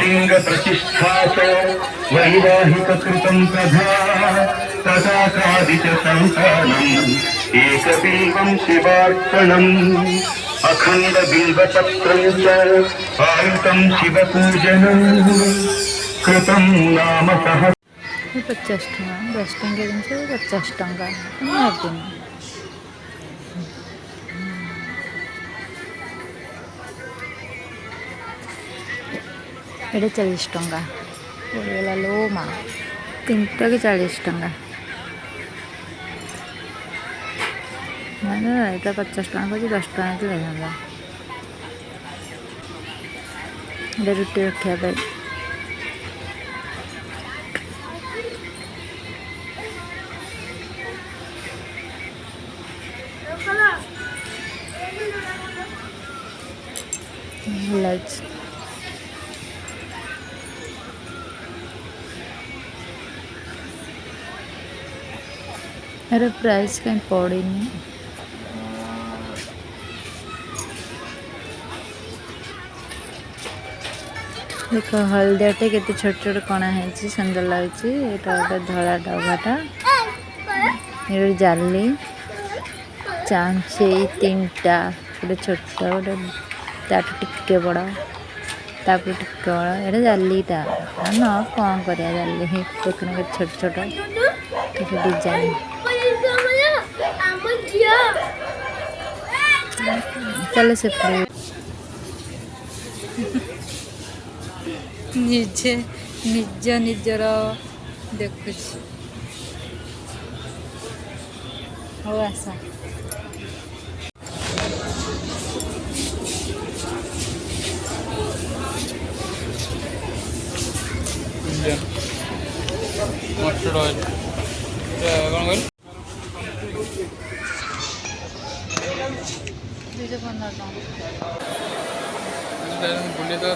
लिंग प्रतिष्ठात वैवाहिक कृतं तथा तथा कादिच संतानम् एक बिल्वं शिवार्पणम् अखंड बिल्वपत्रं च आयुतं शिवपूजनम् कृतं नाम सह 50 ଟଙ୍କା 10 ଟଙ୍କିଆ ଜିନିଷ 50 ଟଙ୍କା ନେବିନି। ଏଇଟା 40 ଟଙ୍କା ପଡ଼ିଗଲା ଲୋ ମା 3ଟା କି 40 ଟଙ୍କା ମାନେ ଏଇଟା 50 ଟଙ୍କା କହୁଛି 10 ଟଙ୍କା ହେଇଥିଲେ ହେଇଥାନ୍ତା। ଏଇଟା ରୁଟି ରଖିବା ପାଇଁ ଭଲ ଅଛି। यार प्राइस कहीं पड़ेनी देख हलदियाटे के छोट छोट कणा है सुंदर लगे ये धला डबाटा ये जाली चांचे 3टा गोटे छोट गोटे ताठ टिके बड़ तापर टिके बड़ ये जालीटा न कौन कर जाली देखने के छोट छोट डिजाइन चलो से निजे निज निजर देखु हो आसा मस्टर्ड ऑयल कौन कहल 215 टଙ୍କା बुले तो